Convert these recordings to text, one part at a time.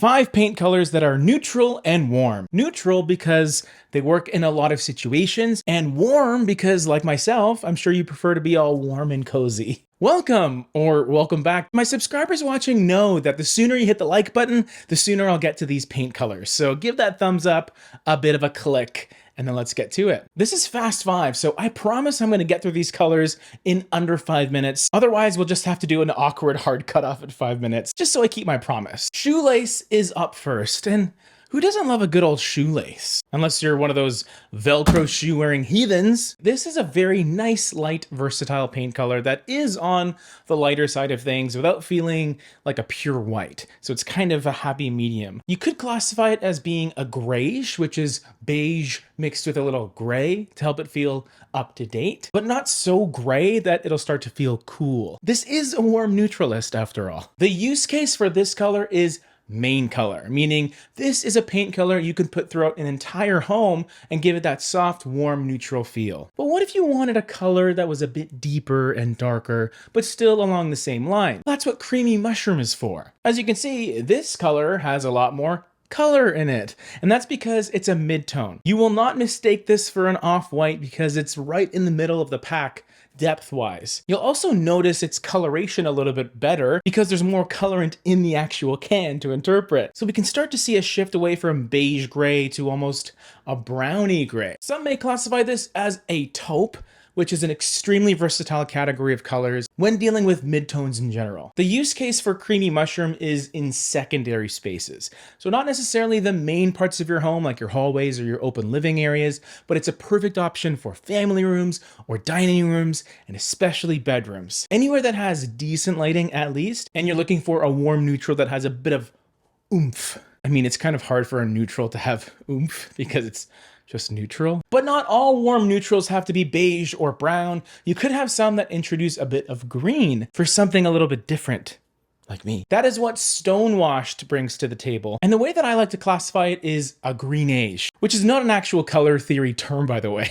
5 paint colors that are neutral and warm. Neutral because they work in a lot of situations, and warm because, like myself, I'm sure you prefer to be all warm and cozy. Welcome, or welcome back. My subscribers watching know that the sooner you hit the like button, the sooner I'll get to these paint colors. So give that thumbs up, a bit of a click, and then let's get to it. This is Fast 5, so I promise I'm gonna get through these colors in under 5 minutes. Otherwise, we'll just have to do an awkward hard cutoff at 5 minutes, just so I keep my promise. Shoelace is up first, and who doesn't love a good old shoelace? Unless you're one of those Velcro shoe wearing heathens. This is a very nice, light, versatile paint color that is on the lighter side of things without feeling like a pure white. So it's kind of a happy medium. You could classify it as being a grayish, which is beige mixed with a little gray to help it feel up to date, but not so gray that it'll start to feel cool. This is a warm neutralist after all. The use case for this color is main color, meaning this is a paint color you can put throughout an entire home and give it that soft, warm, neutral feel. But what if you wanted a color that was a bit deeper and darker, but still along the same line? That's what Creamy Mushroom is for. As you can see, this color has a lot more color in it, and that's because it's a mid-tone. You will not mistake this for an off-white because it's right in the middle of the pack depth-wise. You'll also notice its coloration a little bit better because there's more colorant in the actual can to interpret. So we can start to see a shift away from beige gray to almost a browny gray. Some may classify this as a taupe, which is an extremely versatile category of colors when dealing with midtones in general. The use case for Creamy Mushroom is in secondary spaces. So not necessarily the main parts of your home like your hallways or your open living areas, but it's a perfect option for family rooms or dining rooms and especially bedrooms. Anywhere that has decent lighting at least, and you're looking for a warm neutral that has a bit of oomph. I mean, it's kind of hard for a neutral to have oomph because it's just neutral. But not all warm neutrals have to be beige or brown. You could have some that introduce a bit of green for something a little bit different, like me. That is what Stonewashed brings to the table. And the way that I like to classify it is a greenage, which is not an actual color theory term, by the way.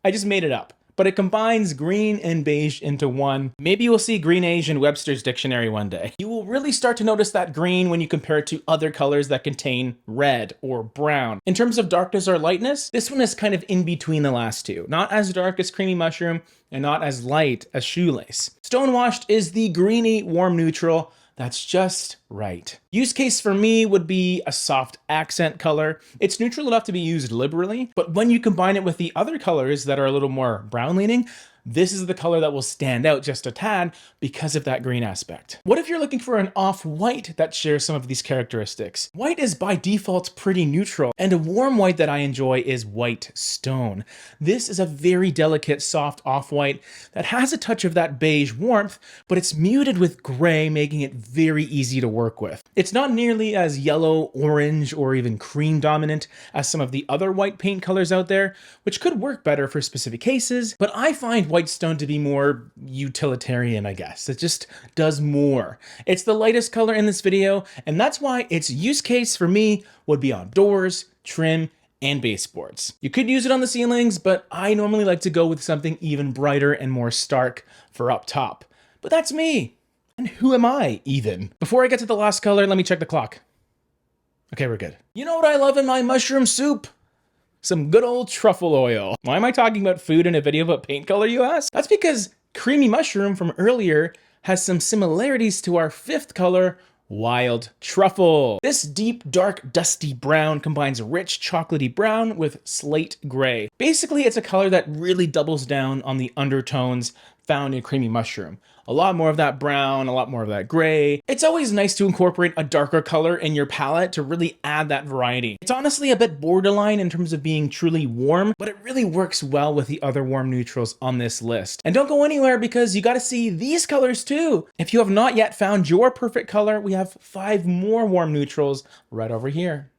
I just made it up. But it combines green and beige into one. Maybe you'll see greenage in Webster's dictionary one day. You will really start to notice that green when you compare it to other colors that contain red or brown. In terms of darkness or lightness, this one is kind of in between the last two. Not as dark as Creamy Mushroom and not as light as Shoelace. Stonewashed is the greeny warm neutral that's just right. Use case for me would be a soft accent color. It's neutral enough to be used liberally, but when you combine it with the other colors that are a little more brown leaning, this is the color that will stand out just a tad because of that green aspect. What if you're looking for an off-white that shares some of these characteristics? White is by default pretty neutral, and a warm white that I enjoy is white stone. This is a very delicate, soft off-white that has a touch of that beige warmth, but it's muted with gray, making it very easy to work with. It's not nearly as yellow, orange, or even cream dominant as some of the other white paint colors out there, which could work better for specific cases, but I find white stone to be more utilitarian, I guess. It just does more. It's the lightest color in this video, and that's why its use case for me would be on doors, trim, and baseboards. You could use it on the ceilings, but I normally like to go with something even brighter and more stark for up top. But that's me. And who am I, even? Before I get to the last color, let me check the clock. Okay, we're good. You know what I love in my mushroom soup? Some good old truffle oil. Why am I talking about food in a video about paint color, you ask? That's because Creamy Mushroom from earlier has some similarities to our 5th color, Wild Truffle. This deep, dark, dusty brown combines rich, chocolatey brown with slate gray. Basically, it's a color that really doubles down on the undertones found in Creamy Mushroom. A lot more of that brown, a lot more of that gray. It's always nice to incorporate a darker color in your palette to really add that variety. It's honestly a bit borderline in terms of being truly warm, but it really works well with the other warm neutrals on this list. And don't go anywhere because you gotta see these colors too. If you have not yet found your perfect color, we have 5 more warm neutrals right over here.